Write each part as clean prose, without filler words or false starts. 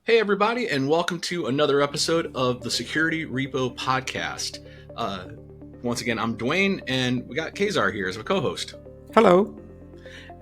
Hey, everybody, and welcome to another episode of the Security Repo Podcast. Uh, Once again, I'm Dwayne, and we got Kazar here as a co host. Hello.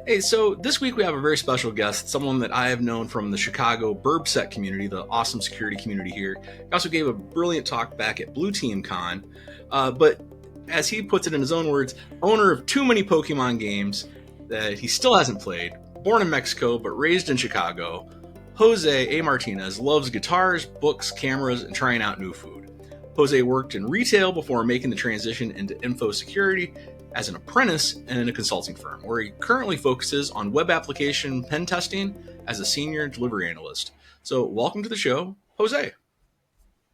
Hey, so this week we have a very special guest, someone that I have known from the Chicago BurbSec community, the awesome security community here. He also gave a brilliant talk back at Blue Team Con, but as he puts it in his own words, owner of too many Pokemon games that he still hasn't played, born in Mexico but raised in Chicago, José A. Martinez loves guitars, books, cameras, and trying out new food. Jose worked in retail before making the transition into info security as an apprentice in a consulting firm, where he currently focuses on web application pen testing as a senior delivery analyst. So, welcome to the show, Jose.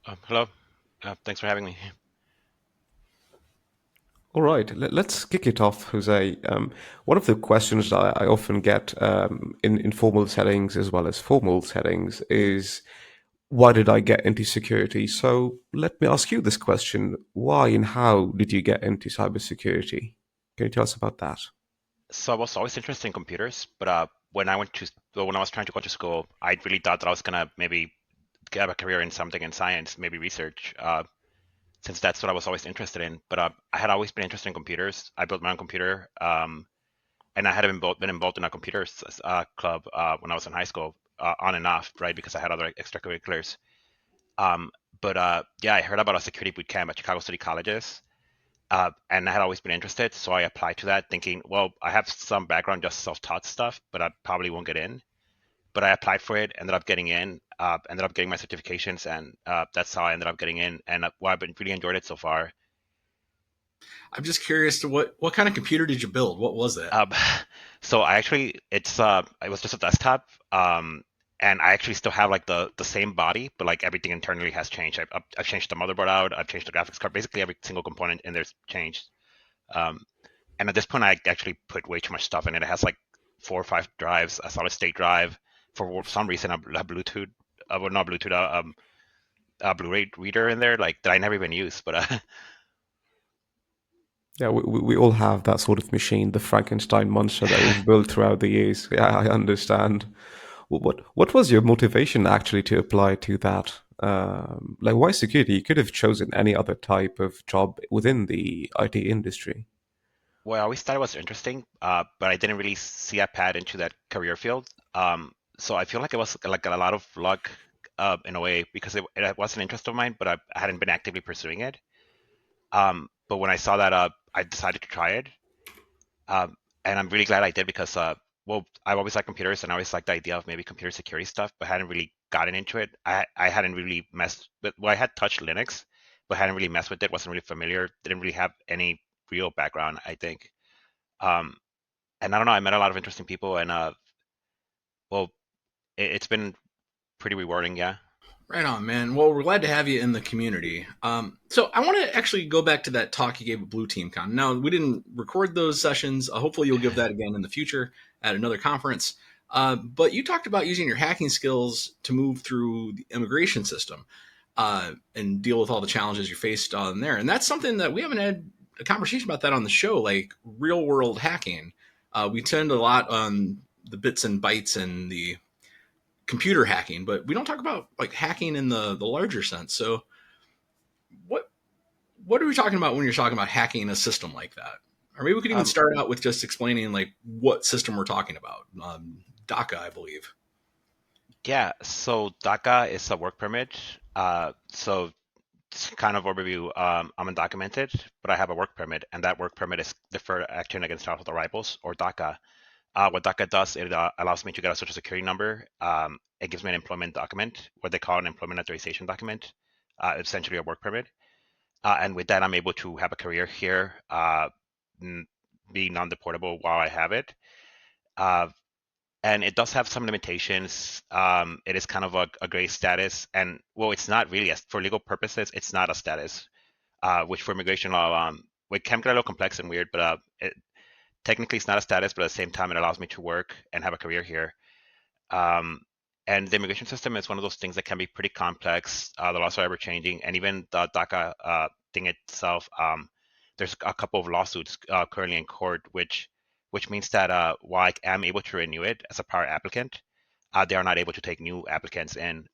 Hello. Thanks for having me. All right, let's kick it off, Jose. One of the questions that I often get in informal settings as well as formal settings is, why did I get into security? So let me ask you this question. Why and how did you get into cybersecurity? Can you tell us about that? So I was always interested in computers, but when I was trying to go to school, I really thought that I was gonna maybe have a career in something in science, maybe research, since that's what I was always interested in. But I had always been interested in computers. I built my own computer, and I had been involved in a computers club when I was in high school, on and off, right? Because I had other extracurriculars. Um, but yeah, I heard about a security boot camp at Chicago City Colleges. And I had always been interested, so I applied to that thinking, well, I have some background, just self-taught stuff, but I probably won't get in. But I applied for it, ended up getting in, ended up getting my certifications, and that's how I ended up getting in. And well, I've been really enjoyed it so far. I'm just curious to what kind of computer did you build? What was that? Um, so I actually, it was just a desktop, and I actually still have like the same body, but like everything internally has changed. I've changed the motherboard out, I've changed the graphics card, basically every single component in there's changed. Um, And at this point, I actually put way too much stuff in it. It has like 4 or 5 drives, a solid state drive, for some reason a Bluetooth, well, not Bluetooth, a Blu-ray reader in there, like that I never even use. But Yeah, we all have that sort of machine, the Frankenstein monster that we've built throughout the years. Yeah, I understand. What was your motivation actually to apply to that? Like, why security? You could have chosen any other type of job within the IT industry. well, I always thought it was interesting, but I didn't really see a path into that career field. So I feel like it was like a lot of luck, in a way, because it was an interest of mine, but I hadn't been actively pursuing it. But when I saw that, I decided to try it. And I'm really glad I did because, well, I've always liked computers and I always liked the idea of maybe computer security stuff, but hadn't really gotten into it. I hadn't really messed with, well, I had touched Linux, but hadn't really messed with it, wasn't really familiar, didn't really have any real background, I think. Um, and I don't know, I met a lot of interesting people and, well, it's been pretty rewarding, yeah. Right on, man. Well, we're glad to have you in the community. So I want to actually go back to that talk you gave at Blue Team Con. Now, we didn't record those sessions. Hopefully, you'll give that again in the future at another conference. But you talked about using your hacking skills to move through the immigration system and deal with all the challenges you faced on there. And that's something that we haven't had a conversation about that on the show, like real world hacking. We tend a lot on the bits and bytes and the computer hacking, but we don't talk about like hacking in the larger sense. So what what are we talking about when you're talking about hacking a system like that? Or maybe we could even Um, start out with just explaining like what system we're talking about. DACA, I believe. yeah, so DACA is a work permit. So kind of overview. I'm undocumented, but I have a work permit, and that work permit is deferred action against lawful arrivals, or DACA. What DACA does, it allows me to get a social security number. It gives me an employment document, what they call an employment authorization document, essentially a work permit. And with that, I'm able to have a career here, be non-deportable while I have it. Uh, and it does have some limitations. It is kind of a gray status, and well, it's not really for legal purposes. It's not a status, which for immigration law, it can get a little complex and weird, but technically it's not a status, but at the same time, it allows me to work and have a career here. Um, and the immigration system is one of those things that can be pretty complex. The laws are ever changing, and even the DACA thing itself, there's a couple of lawsuits currently in court, which means that while I am able to renew it as a prior applicant, they are not able to take new applicants in.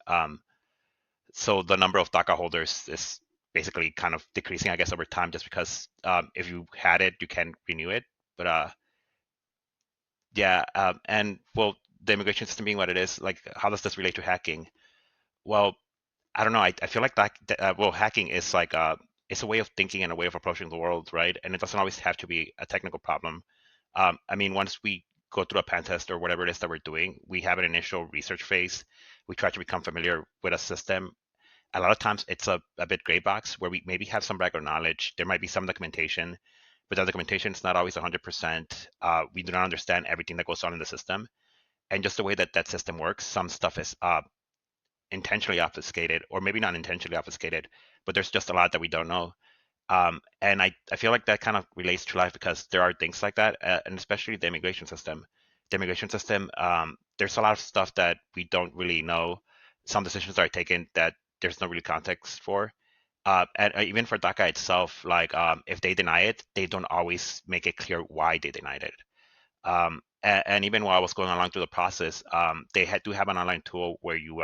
So the number of DACA holders is basically kind of decreasing, I guess, over time, just because if you had it, you can renew it. But yeah, and well, the immigration system being what it is, like, how does this relate to hacking? Well, I don't know. I feel like well, hacking is like it's a way of thinking and a way of approaching the world, right? And it doesn't always have to be a technical problem. I mean, once we go through a pen test or whatever it is that we're doing, we have an initial research phase. We try to become familiar with a system. A lot of times it's a bit gray box where we maybe have some background knowledge. There might be some documentation, but the documentation is not always 100%. We do not understand everything that goes on in the system. And just the way that that system works, some stuff is intentionally obfuscated, or maybe not intentionally obfuscated, but there's just a lot that we don't know. And I feel like that kind of relates to life because there are things like that, and especially the immigration system. The immigration system, there's a lot of stuff that we don't really know. Some decisions are taken that there's no really context for. And even for DACA itself, like if they deny it, they don't always make it clear why they denied it. And even while I was going along through the process, they do have an online tool where you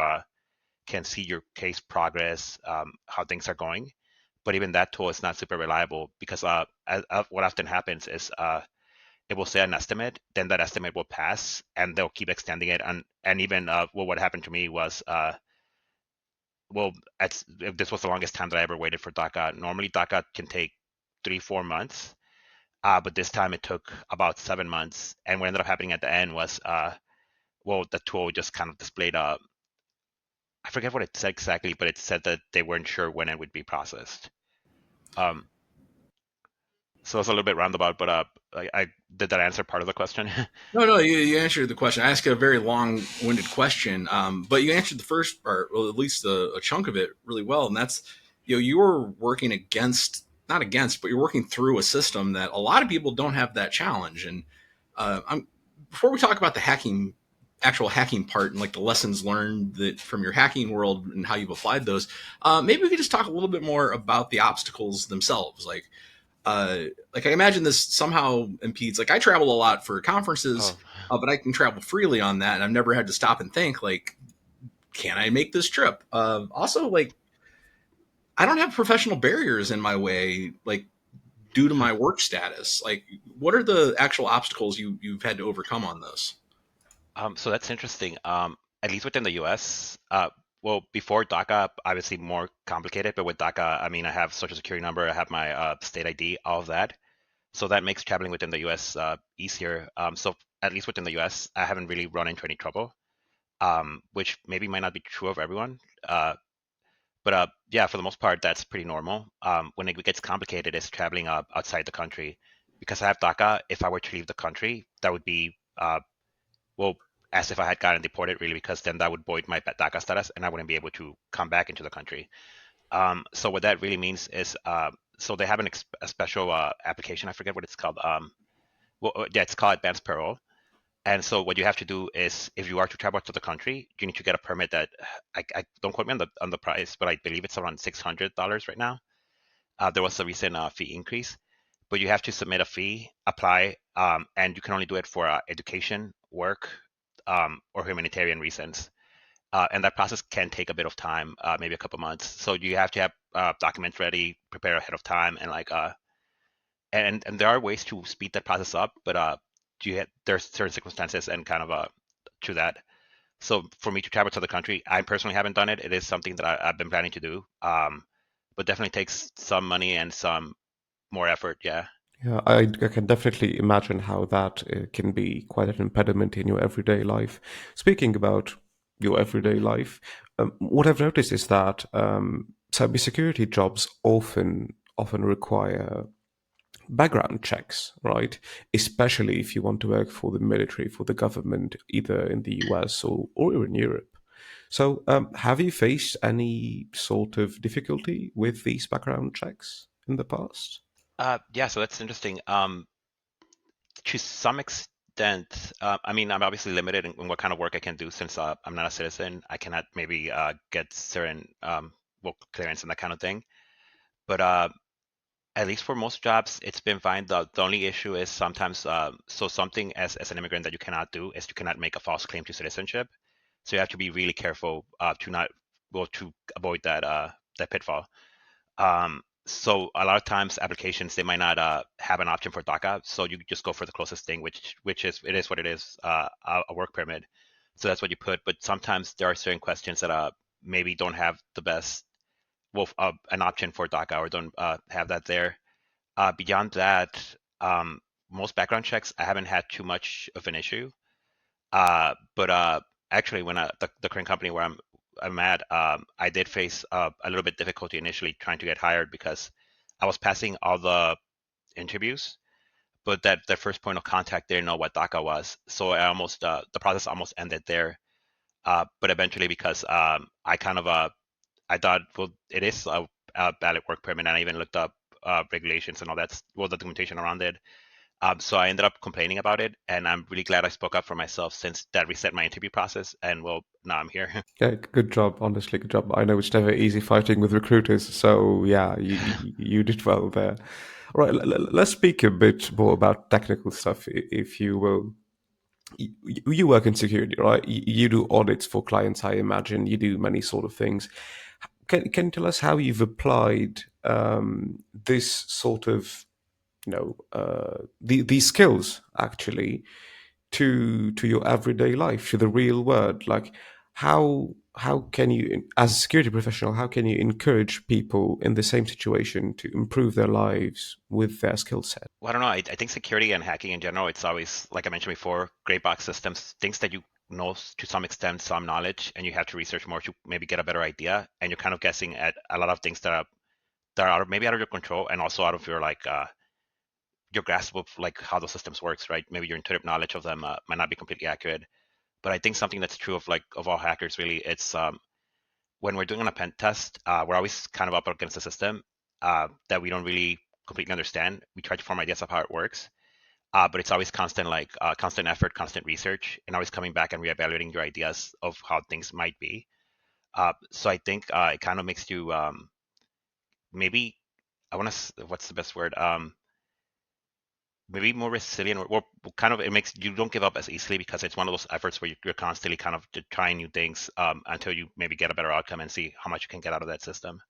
can see your case progress, how things are going. But even that tool is not super reliable because what often happens is it will say an estimate, then that estimate will pass, and they'll keep extending it. And even well, what happened to me was well, this was the longest time that I ever waited for DACA. Normally, DACA can take 3-4 months, but this time it took about 7 months. And what ended up happening at the end was well, the tool just kind of displayed I forget what it said exactly, but it said that they weren't sure when it would be processed. Um, so it's a little bit roundabout, but I did that answer part of the question. No, no, you answered the question. I asked a very long-winded question, but you answered the first part, well, at least a chunk of it, really well. And that's, you were working against, not against, but you're working through a system that a lot of people don't have that challenge. And before we talk about the actual hacking part and like the lessons learned that from your hacking world and how you've applied those, maybe we could just talk a little bit more about the obstacles themselves, like I imagine this somehow impedes. Like I travel a lot for conferences, Oh, but I can travel freely on that, and I've never had to stop and think like, can I make this trip? Also, like I don't have professional barriers in my way, like due to my work status. Like, what are the actual obstacles you've had to overcome on this? so that's interesting. At least within the U.S. Well, before DACA, obviously more complicated, but with DACA, I mean, I have social security number, I have my state ID, all of that. So that makes traveling within the U.S. Easier. So at least within the U.S., I haven't really run into any trouble, which maybe might not be true of everyone. But yeah, for the most part, that's pretty normal. When it gets complicated, is traveling outside the country. Because I have DACA, if I were to leave the country, that would be well, as if I had gotten deported, really, because then that would void my DACA status, and I wouldn't be able to come back into the country. So what that really means is, so they have a special application. I forget what it's called. Well, yeah, it's called advanced parole. And so what you have to do is, if you are to travel to the country, you need to get a permit that I don't quote me on the price, but I believe it's around $600 right now. There was a recent fee increase, but you have to submit a fee, apply, and you can only do it for education, work, or humanitarian reasons. And that process can take a bit of time, maybe a couple months. So you have to have documents ready, prepare ahead of time, and and there are ways to speed that process up, but there's certain circumstances and kind of to that. So for me to travel to the country, I personally haven't done it. It is something that I've been planning to do, but definitely takes some money and some more effort. Yeah. Yeah, I can definitely imagine how that can be quite an impediment in your everyday life. Speaking about your everyday life, what I've noticed is that cybersecurity jobs often require background checks, right? Especially if you want to work for the military, for the government, either in the US or in Europe. So, have you faced any sort of difficulty with these background checks in the past? Yeah. So that's interesting. To some extent, I mean, I'm obviously limited in what kind of work I can do since I'm not a citizen. I cannot maybe get certain work clearance and that kind of thing. But at least for most jobs, it's been fine. The only issue is sometimes, so something as an immigrant that you cannot do is you cannot make a false claim to citizenship. So you have to be really careful to avoid that pitfall. So a lot of times applications they might not have an option for DACA, so you just go for the closest thing, which is it is what it is, a work permit. So that's what you put. But sometimes there are certain questions that maybe don't have the best an option for DACA or don't have that there. Beyond that, most background checks I haven't had too much of an issue. But actually, when the current company where I'm at, I did face a little bit difficulty initially trying to get hired because I was passing all the interviews, but that the first point of contact didn't know what DACA was, so the process almost ended there. But eventually, because I kind of I thought, well, it is a valid work permit, and I even looked up regulations and all that, well, the documentation around it. So I ended up complaining about it, and I'm really glad I spoke up for myself since that reset my interview process. And well, now I'm here. Yeah, good job. Honestly, good job. I know it's never easy fighting with recruiters, so yeah, you did well there. All right, let's speak a bit more about technical stuff, if you will. You work in security, right? You do audits for clients, I imagine. You do many sort of things. Can you tell us how you've applied this sort of, these skills actually to your everyday life, to the real world? Like, how can you, as a security professional, how can you encourage people in the same situation to improve their lives with their skill set? Well, I don't know. I think security and hacking in general, it's always, like I mentioned before, gray box systems, things that you know to some extent, some knowledge, and you have to research more to maybe get a better idea. And you're kind of guessing at a lot of things that are maybe out of your control and also out of your grasp of like how the systems works, right? Maybe your intuitive knowledge of them might not be completely accurate. But I think something that's true of all hackers really, it's when we're doing a pen test, we're always kind of up against a system that we don't really completely understand. We try to form ideas of how it works, but it's always constant, constant effort, constant research, and always coming back and reevaluating your ideas of how things might be. So I think it kind of makes you maybe I want to what's the best word? Maybe more resilient, or kind of it makes you don't give up as easily because it's one of those efforts where you're constantly kind of trying new things until you maybe get a better outcome and see how much you can get out of that system.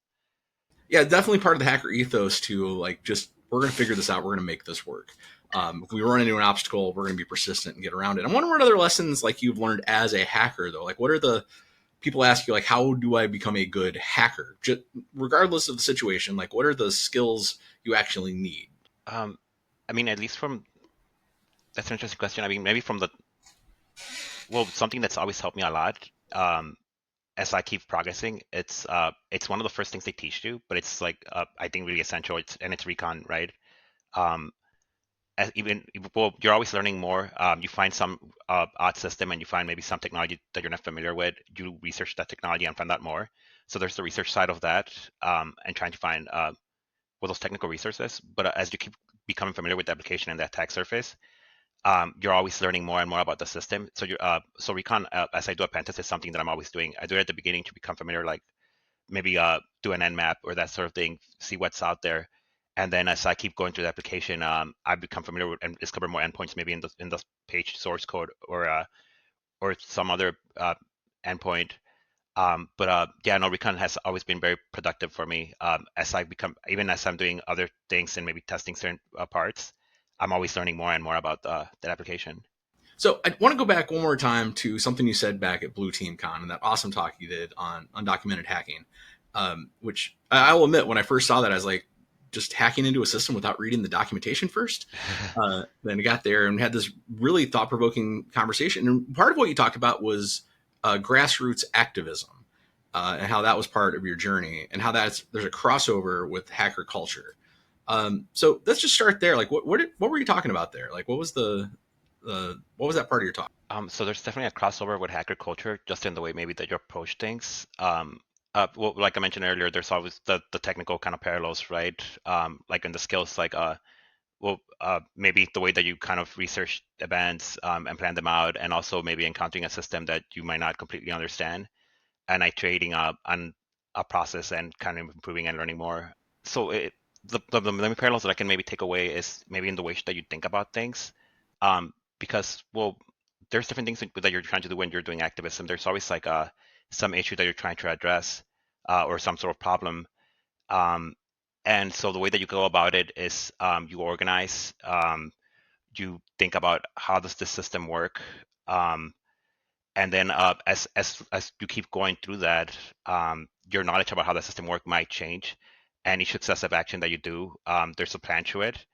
Yeah, definitely part of the hacker ethos to like just we're going to figure this out. We're going to make this work. If we run into an obstacle, we're going to be persistent and get around it. I'm wondering what other lessons like you've learned as a hacker though. Like, what are the people ask you like, how do I become a good hacker? Just regardless of the situation, like, what are the skills you actually need? Um, I mean, at least from that's an interesting question. I mean, maybe from the well, something that's always helped me a lot as I keep progressing. It's one of the first things they teach you, but it's like I think really essential. It's recon, right? Um, as even well, you're always learning more. You find some odd system and you find maybe some technology that you're not familiar with. You research that technology and find out more. So there's the research side of that, and trying to find those technical resources. But as you keep becoming familiar with the application and the attack surface, you're always learning more and more about the system. So recon, as I do a pen test, is something that I'm always doing. I do it at the beginning to become familiar, like maybe do an nmap or that sort of thing, see what's out there. And then as I keep going through the application, I become familiar with and discover more endpoints, maybe in the page source code or some other endpoint. But yeah, no, recon has always been very productive for me. As I become, even as I'm doing other things and maybe testing certain parts, I'm always learning more and more about that application. So I want to go back one more time to something you said back at Blue Team Con and that awesome talk you did on undocumented hacking, which I will admit when I first saw that I was like, just hacking into a system without reading the documentation first. Then I got there and had this really thought provoking conversation. And part of what you talked about was grassroots activism and how that was part of your journey and how there's a crossover with hacker culture. So let's just start there. Like, what were you talking about there? Like, what was that part of your talk? So there's definitely a crossover with hacker culture, just in the way maybe that you approach things. Well, like I mentioned earlier, there's always the technical kind of parallels, right? Like in the skills, maybe the way that you kind of research events and plan them out, and also maybe encountering a system that you might not completely understand, and iterating on a process and kind of improving and learning more. So the main parallels that I can maybe take away is maybe in the way that you think about things, because well, there's different things that you're trying to do when you're doing activism. There's always like some issue that you're trying to address, or some sort of problem. Um, and so the way that you go about it is, you organize, you think about how does this system work, um, and then as you keep going through that, your knowledge about how the system works might change, and each successive action that you do, there's a plan to it.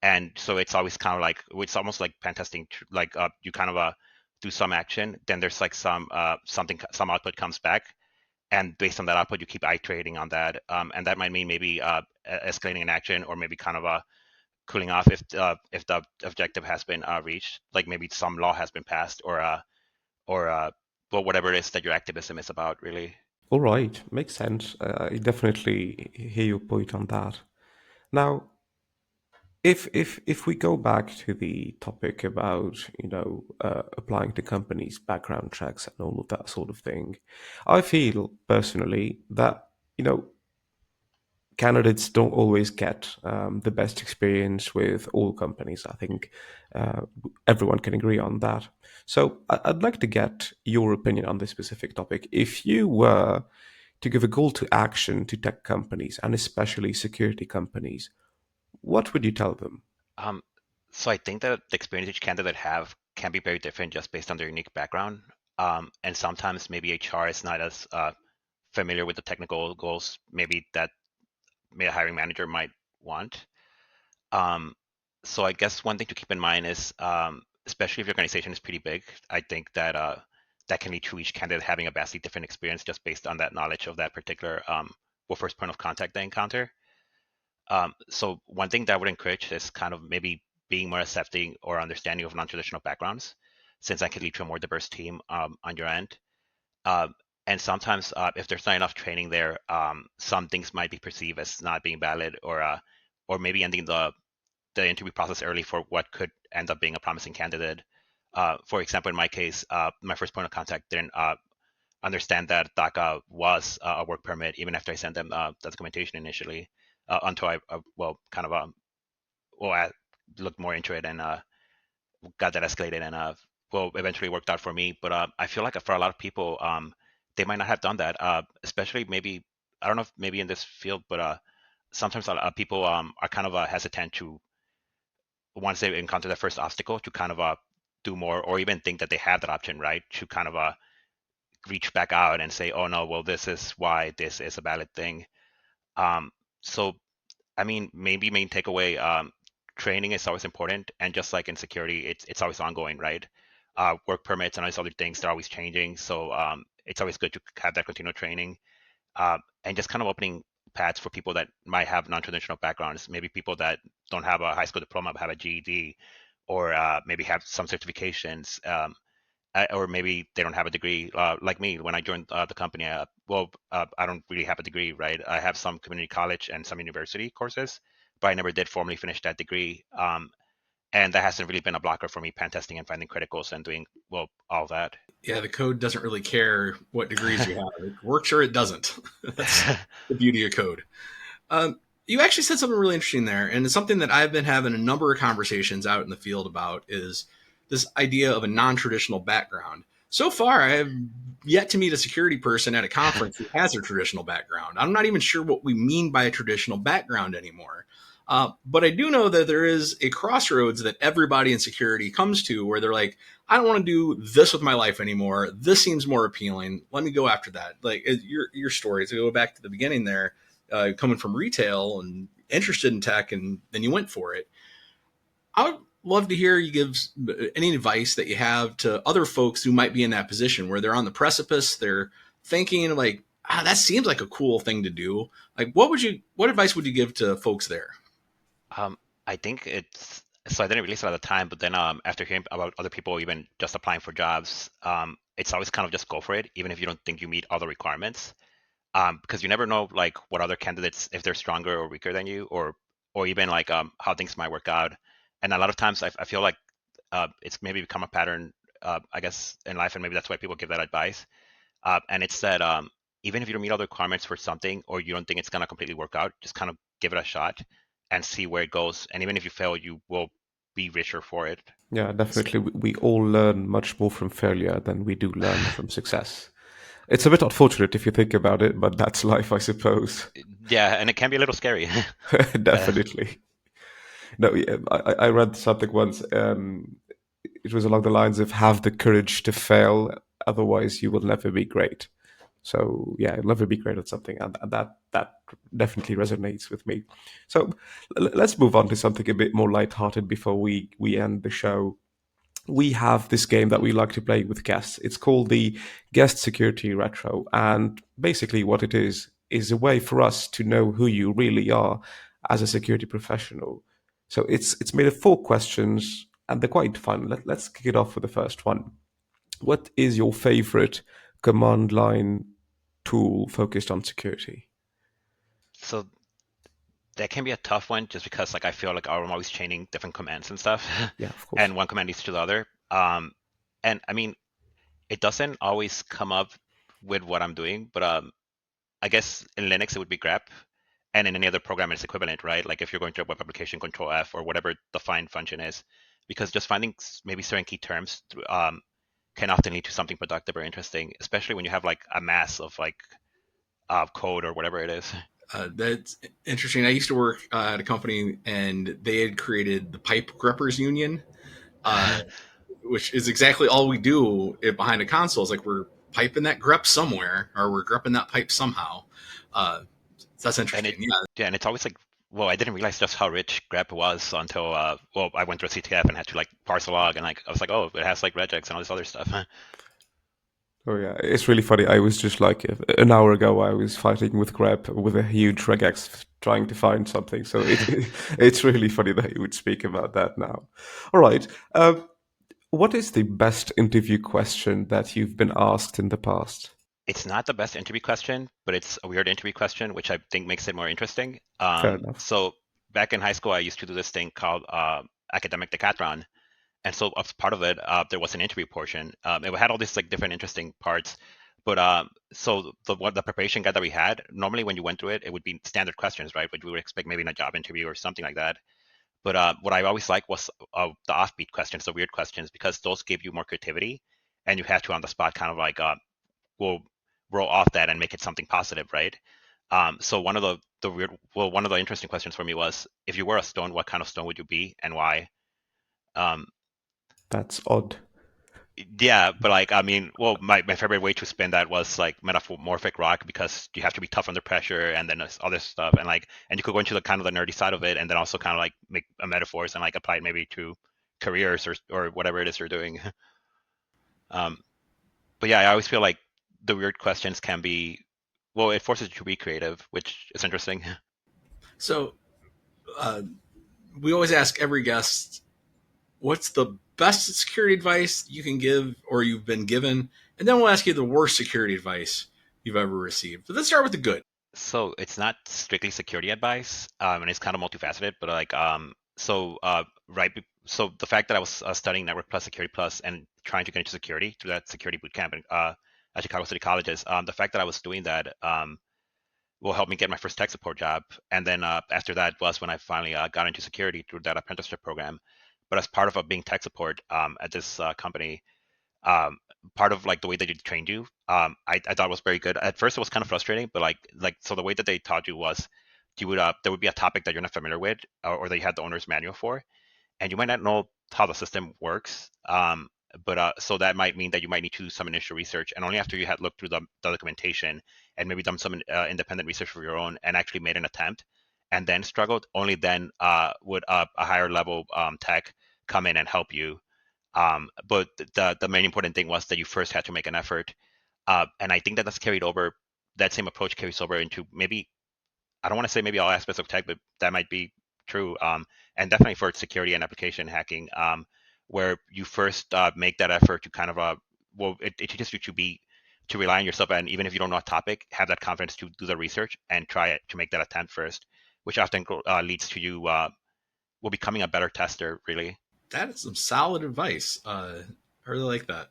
And so it's always kind of like, it's almost like pen testing, like you kind of do some action, then there's like some output comes back, and based on that output you keep iterating on that, and that might mean maybe escalating an action, or maybe kind of cooling off if the objective has been reached, like maybe some law has been passed, or well, whatever it is that your activism is about, really. All right, makes sense. I definitely hear your point on that. Now, if we go back to the topic about applying to companies' background checks and all of that sort of thing, I feel personally that candidates don't always get the best experience with all companies. I think uh, everyone can agree on that. So I'd like to get your opinion on this specific topic. If you were to give a call to action to tech companies and especially security companies, what would you tell them? um, so I think that the experience each candidate have can be very different just based on their unique background, and sometimes maybe HR is not as familiar with the technical goals maybe that maybe a hiring manager might want. Um, so I guess one thing to keep in mind is, especially if your organization is pretty big, I think that that can lead to each candidate having a vastly different experience just based on that knowledge of that particular well, first point of contact they encounter. So one thing that I would encourage is kind of maybe being more accepting or understanding of non-traditional backgrounds, since that can lead to a more diverse team on your end. Um, and sometimes, if there's not enough training there, some things might be perceived as not being valid, or maybe ending the interview process early for what could end up being a promising candidate. For example, in my case, my first point of contact didn't understand that DACA was a work permit, even after I sent them the documentation initially, until I, well, kind of, well, I looked more into it, and got that escalated, and well, eventually worked out for me. But I feel like for a lot of people, they might not have done that, especially maybe, I don't know if maybe in this field, but sometimes a lot of people are kind of hesitant to, once they encounter the first obstacle, to kind of do more, or even think that they have that option, right? To kind of reach back out and say, oh no, well, this is why this is a valid thing. Um, so, I mean, maybe main takeaway, training is always important, and just like in security, it's always ongoing, right? Work permits and all these other things, they're always changing, so it's always good to have that continual training, and just kind of opening paths for people that might have non-traditional backgrounds, maybe people that don't have a high school diploma but have a GED, or maybe have some certifications, or maybe they don't have a degree. Like me, when I joined the company, I don't really have a degree, right? I have some community college and some university courses, but I never did formally finish that degree. And that hasn't really been a blocker for me pen testing and finding criticals and doing, well, all that. Yeah, the code doesn't really care what degrees you have. It works or it doesn't. That's the beauty of code. You actually said something really interesting there, and it's something that I've been having a number of conversations out in the field about, is this idea of a non-traditional background. So far, I have yet to meet a security person at a conference who has a traditional background. I'm not even sure what we mean by a traditional background anymore. But I do know that there is a crossroads that everybody in security comes to where they're like, I don't want to do this with my life anymore. This seems more appealing. Let me go after that. Like your story, to go back to the beginning there, coming from retail and interested in tech, and then you went for it. I would love to hear you give any advice that you have to other folks who might be in that position where they're on the precipice. They're thinking like, that seems like a cool thing to do. Like, what advice would you give to folks there? Um, I think it's, so I didn't release it at the time, but then after hearing about other people even just applying for jobs, it's always kind of just go for it, even if you don't think you meet all the requirements, because you never know like what other candidates, if they're stronger or weaker than you, or even like how things might work out. And a lot of times I feel like it's maybe become a pattern, I guess, in life, and maybe that's why people give that advice. And it's that, even if you don't meet all the requirements for something, or you don't think it's gonna completely work out, just kind of give it a shot and see where it goes. And even if you fail, you will be richer for it. Yeah, definitely. We all learn much more from failure than we do learn from success. It's a bit unfortunate if you think about it, but that's life, I suppose. Yeah, and it can be a little scary. uh, Definitely. No, yeah, I read something once. It was along the lines of have the courage to fail, otherwise you will never be great. So yeah, you'll never be great at something, and that definitely resonates with me. So let's move on to something a bit more lighthearted before we end the show. We have this game that we like to play with guests. It's called the Guest Security Retro. And basically, what it is a way for us to know who you really are as a security professional. So it's made of 4 questions, and they're quite fun. Let's kick it off with the first one. What is your favorite command line tool focused on security? so that can be a tough one just because like I feel like I'm always chaining different commands and stuff, Yeah, of course. and one command leads to the other. And I mean, it doesn't always come up with what I'm doing, but I guess in Linux it would be grep, and in any other program it's equivalent, right? Like if you're going to a web application, Control F or whatever the find function is, because just finding maybe certain key terms can often lead to something productive or interesting, especially when you have like a mass of like code or whatever it is. That's interesting. I used to work at a company, and they had created the Pipe Greppers Union, uh, which is exactly all we do behind a console. Is like we're piping that grep somewhere, or we're grepping that pipe somehow. Uh, so that's and interesting. it Yeah, yeah, and it's always like, well, I didn't realize just how rich grep was until well, I went through a CTF and had to like parse a log, and like I was like, oh, it has like regex and all this other stuff. Oh yeah, it's really funny. I was just like an hour ago. I was fighting with grep with a huge regex trying to find something. So it's really funny that you would speak about that now. All right. What is the best interview question that you've been asked in the past? It's not the best interview question, but it's a weird interview question, which I think makes it more interesting. Fair enough. So back in high school, I used to do this thing called academic decathlon, and so as part of it, there was an interview portion. It had all these like different interesting parts, but so the preparation guide that we had, normally when you went through it, it would be standard questions, right? What you would expect maybe in a job interview or something like that. But what I always liked was the offbeat questions, the weird questions, because those gave you more creativity, and you had to on the spot kind of like will roll off that and make it something positive, right? So one of the weird, well, one of the interesting questions for me was, if you were a stone, what kind of stone would you be and why? Um, That's odd. yeah, but like, I mean, well, my favorite way to spin that was like metamorphic rock because you have to be tough under pressure and then there's other stuff and like, and you could go into the kind of the nerdy side of it and then also kind of like make a metaphors and like apply it maybe to careers or whatever it is you're doing. Um, but yeah, I always feel like the weird questions can be, well, it forces you to be creative, which is interesting. so uh, we always ask every guest, what's the best security advice you can give or you've been given? And then we'll ask you the worst security advice you've ever received. But let's start with the good. So it's not strictly security advice, and it's kind of multifaceted, but like, so the fact that I was studying Network Plus, Security Plus, and trying to get into security through that security boot camp at Chicago City Colleges, the fact that I was doing that will help me get my first tech support job. And then after that was when I finally got into security through that apprenticeship program. But as part of being tech support at this company, um, part of like the way that they trained you, I thought was very good. At first, it was kind of frustrating, but like so the way that they taught you was you would there would be a topic that you're not familiar with, or that you had the owner's manual for, and you might not know how the system works. But so that might mean that you might need to do some initial research, and only after you had looked through the documentation and maybe done some independent research for your own and actually made an attempt, and then struggled, only then would a higher level tech come in and help you. But the main important thing was that you first had to make an effort, and I think that that's carried over. That same approach carries over into maybe, I don't want to say maybe all aspects of tech, but that might be true. And definitely for security and application hacking, where you first make that effort to kind of well, it teaches you to rely on yourself, and even if you don't know a topic, have that confidence to do the research and try it to make that attempt first, which often leads to you well becoming a better tester, really. That is some solid advice. I really like that.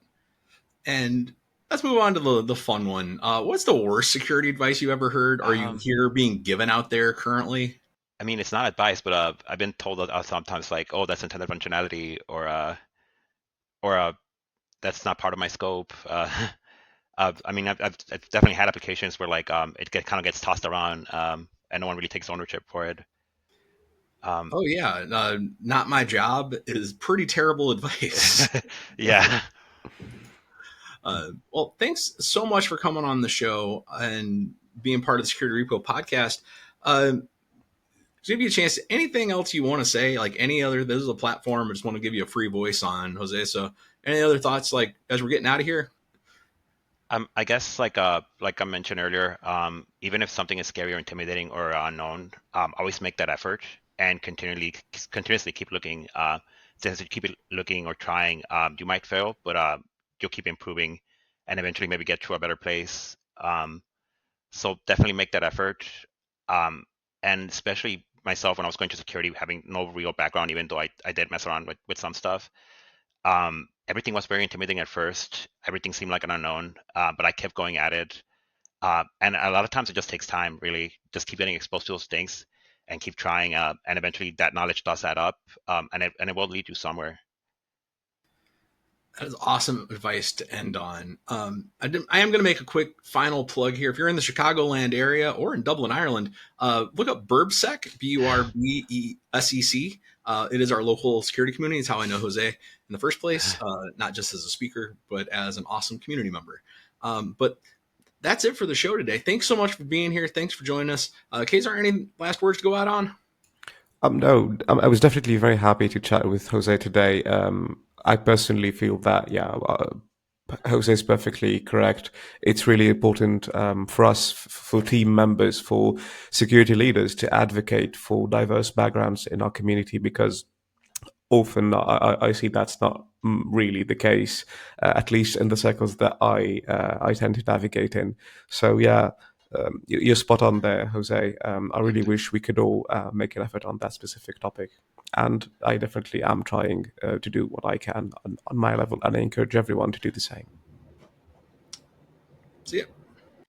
And let's move on to the fun one. What's the worst security advice you ever heard or you Um, hear being given out there currently? I mean, it's not advice, but I've been told that sometimes like, oh, that's intended functionality, or that's not part of my scope. I mean, I've definitely had applications where like kind of gets tossed around, and no one really takes ownership for it. Oh yeah, not my job is pretty terrible advice. Yeah. Well, thanks so much for coming on the show and being part of the Security Repo podcast. To give you a chance, anything else you want to say, like any other, this is a platform. I just want to give you a free voice on, Jose. So any other thoughts, like as we're getting out of here? I guess like I mentioned earlier, even if something is scary or intimidating or unknown, always make that effort and continuously keep looking. Since you keep looking or trying, you might fail, but you'll keep improving, and eventually maybe get to a better place. So definitely make that effort. Um, and especially myself when I was going to security, having no real background, even though I did mess around with some stuff. Everything was very intimidating at first. Everything seemed like an unknown, but I kept going at it. And a lot of times it just takes time, really. Just keep getting exposed to those things and keep trying. And eventually that knowledge does add up, and it will lead you somewhere. That is awesome advice to end on. I am going to make a quick final plug here. If you're in the Chicagoland area or in Dublin, Ireland, look up BurbSec, BURBESEC. It is our local security community. It's how I know Jose in the first place, not just as a speaker, but as an awesome community member. But that's it for the show today. Thanks so much for being here. Thanks for joining us. Kazar, any last words to go out on? No, I was definitely very happy to chat with Jose today. I personally feel that, yeah, Jose is perfectly correct. It's really important for us, for team members, for security leaders to advocate for diverse backgrounds in our community, because often I see that's not really the case, at least in the circles that I tend to navigate in. So yeah, you're spot on there, Jose. I really wish we could all make an effort on that specific topic. And I definitely am trying to do what I can on my level, and I encourage everyone to do the same. See ya.